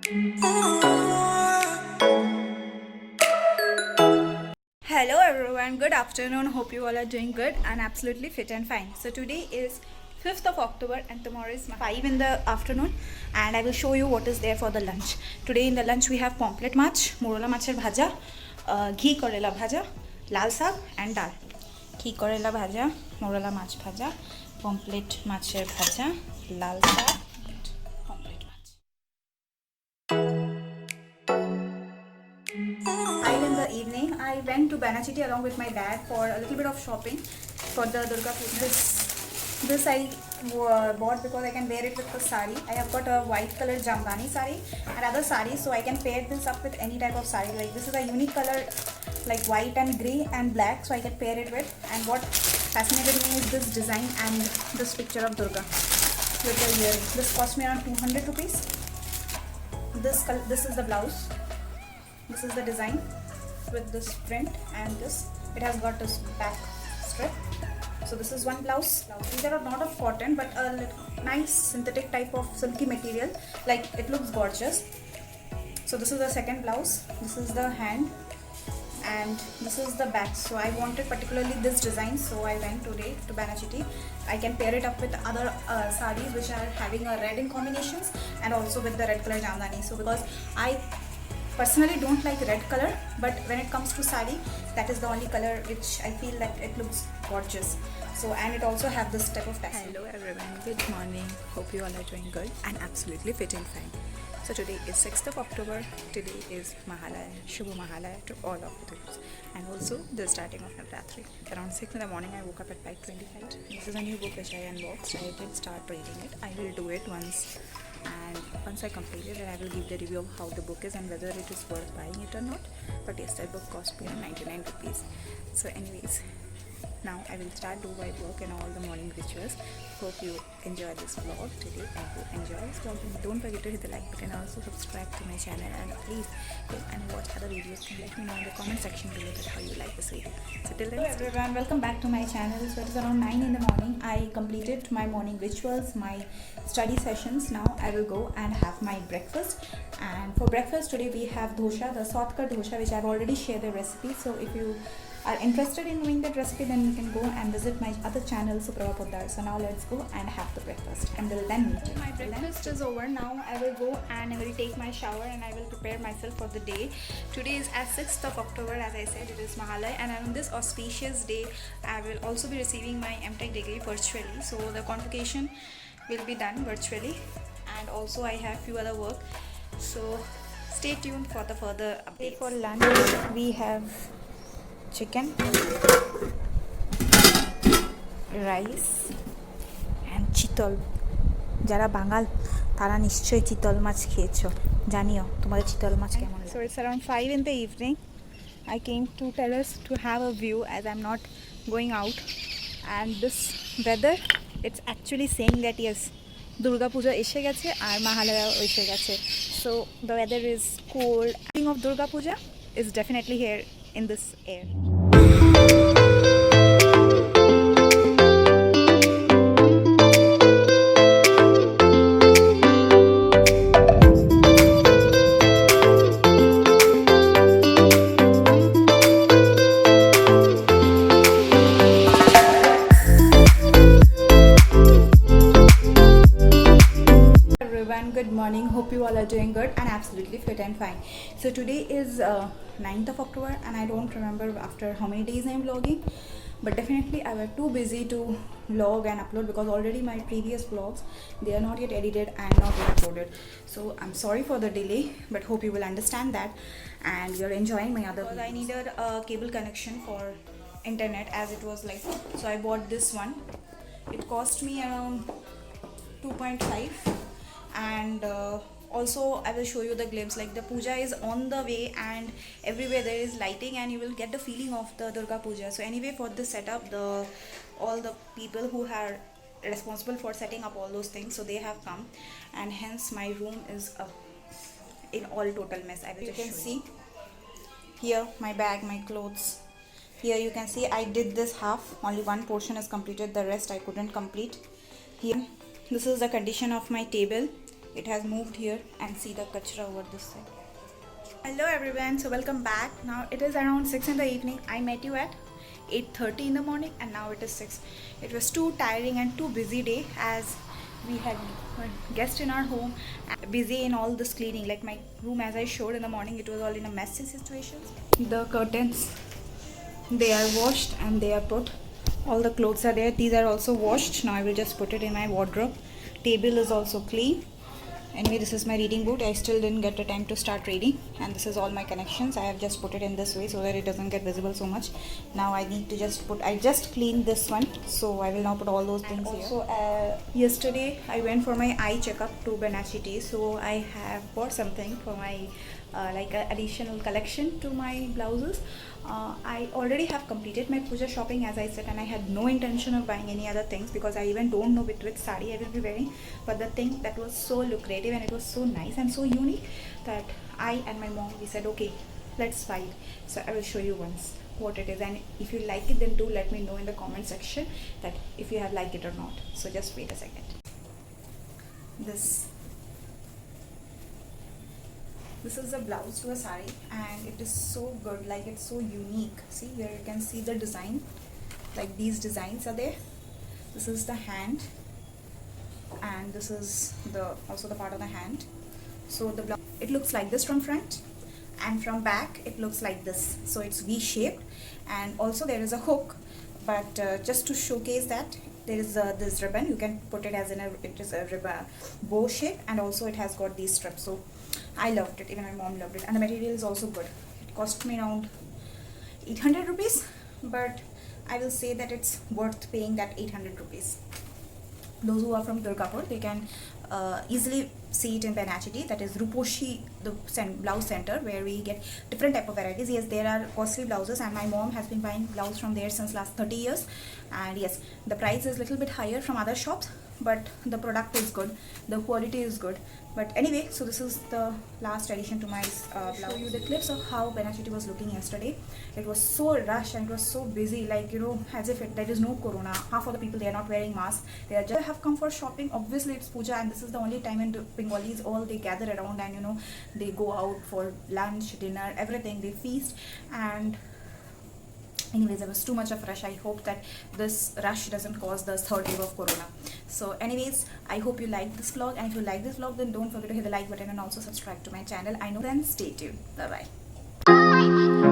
Hello everyone, good afternoon. Hope you all are doing good and absolutely fit and fine. So today is 5th of October and tomorrow is 5 in the afternoon and I will show you what is there for the lunch. Today in the lunch we have pomfret mach, morola machar bhaja, ghee korela bhaja, lal sag and dal. Ghee korela bhaja, morola mach bhaja, pomfret machar bhaja, lal sag and pomfret mach. In the evening, I went to Banachiti along with my dad for a little bit of shopping for the Durga Puja. This I bought because I can wear it with the sari. I have got a white color jamdani sari and other sari, so I can pair this up with any type of sari. Like this is a unique color, like white and grey and black, so I can pair it with. And what fascinated me is this design and this picture of Durga with the earring. This cost me around 200 rupees. This is the blouse. This is the design with this print and this. It has got this back strip. So this is one blouse. These are not of cotton but a nice synthetic type of silky material. Like it looks gorgeous. So this is the second blouse. This is the hand and this is the back. So I wanted particularly this design, so I went today to Banachiti. I can pair it up with other sarees which are having a red in combinations and also with the red color jamdani. So because I personally don't like red color, but when it comes to sari, that is the only color which I feel that it looks gorgeous. So and it also have this type of tassel. Hello everyone, good morning. Hope you all are doing good and absolutely fit and fine. So today is 6th of October. Today is Mahalaya, Shubha Mahalaya to all of you. And also the starting of Navratri. Around 6 in the morning I woke up at 5:25. This is a new book which I unboxed. I did start reading it. I will do it once. And once I complete it, I will give the review of how the book is and whether it is worth buying it or not. But yes, that book cost me 99 rupees. So anyways, now I will start do my work and all the morning rituals. Hope you enjoy this vlog today. I hope you enjoy this vlog and don't forget to hit the like button and also subscribe to my channel, and please go and watch other videos and let me know in the comment section below that how you like this video. So till then, hello everyone, welcome back to my channel. So it is around 9 in the morning. I completed my morning rituals, my study sessions. Now I will go and have my breakfast, and for breakfast today we have dosha, the Sotkar dosha, which I have already shared the recipe. So if you are interested in knowing that recipe, then you can go and visit my other channel, Suprabha Poddar. So now let's go and have the breakfast and we'll then meet. My breakfast is over. Now I will go and I will take my shower and I will prepare myself for the day. Today is as 6th of October, as I said, it is Mahalaya, and on this auspicious day I will also be receiving my MTech degree virtually. So the convocation will be done virtually, and also I have few other work. So stay tuned for the further updates. For lunch we have chicken, rice and চিতল। যারা বাঙাল তারা নিশ্চয়ই চিতল মাছ খেয়েছো, জানিও তোমাদের চিতল মাছ কেমন লাগে। So it's around 5 in the evening. I came to terrace to have a view as I'm not going out, and this weather, it's actually saying that yes, Durga Puja এসে গেছে আর Mahalaya এসে গেছে. So the weather is cold. The feeling of Durga Puja is definitely here in this air. Good morning, hope you all are doing good and absolutely fit and fine. So today is 9th of October and I don't remember after how many days I'm vlogging, but definitely I was too busy to vlog and upload because already my previous vlogs, they are not yet edited and not yet uploaded. So I'm sorry for the delay, but hope you will understand that and you're enjoying my other videos. I needed a cable connection for internet as it was like, so I bought this one. It cost me around 2.5, and also I will show you the glimpse, like the puja is on the way and everywhere there is lighting and you will get the feeling of the Durga Puja. So anyway, for this setup, all the people who are responsible for setting up all those things, so they have come, and hence my room is in all total mess. I will you can see here my bag, my clothes. Here you can see I did this half, only one portion is completed, the rest I couldn't complete. Here, this is the condition of my table. it has moved here, and see the kachra over this side. Hello everyone, so welcome back. Now it is around 6 in the evening. I met you at 8:30 in the morning, and now it is 6. It was too tiring and too busy day, as we had guests in our home, busy in all this cleaning. Like my room, as I showed in the morning, it was all in a messy situation. The curtains, they are washed and they are put. All the clothes are there. These are also washed. Now I will just put it in my wardrobe. Table is also clean. Anyway, this is my reading boot. I still didn't get the time to start reading, and this is all my connections. I have just put it in this way so that it doesn't get visible so much. Now I need to just put, I just cleaned this one, so I will now put all those things here. So yesterday I went for my eye checkup to Benachity, so I have bought something for my like a additional collection to my blouses. I already have completed my puja shopping, as I said, and I had no intention of buying any other things because I even don't know which sari I will be wearing. But the thing that was so lucrative and it was so nice and so unique that I and my mom, we said, okay, let's buy it. So I will show you once what it is, and if you like it, then do let me know in the comment section that if you have liked it or not. So just wait a second. This is a blouse to a sari, and it is so good, like it's so unique. See here, you can see the design, like these designs are there. This is the hand, and this is also the part of the hand. So the blouse, it looks like this from front, and from back it looks like this. So it's V-shaped, and also there is a hook, but just to showcase that, there is this ribbon. You can put it as it is a ribbon bow shape, and also it has got these strips. So I loved it, even my mom loved it, and the material is also good. It cost me around 800 rupees, but I will say that it's worth paying that 800 rupees. Those who are from Durgapur, they can easily see it in Benachity, that is Ruposhi, the blouse center, where we get different type of varieties. Yes, there are costly blouses, and my mom has been buying blouse from there since last 30 years. And yes, the price is little bit higher from other shops, but the product is good, the quality is good. But anyway, so this is the last addition to my blouse. Show you the clips of how Benachity was looking yesterday. It was so rushed and it was so busy, like, you know, as if there is no corona. Half of the people, they are not wearing masks. They are just have come for shopping. Obviously it's puja, and this is the only time in Bengalis all they gather around, and you know, they go out for lunch, dinner, everything, they feast. And anyways, there was too much of rush. I hope that this rush doesn't cause the third wave of corona. So anyways, I hope you like this vlog, and if you like this vlog, then don't forget to hit the like button and also subscribe to my channel. I know, then stay tuned. Bye bye.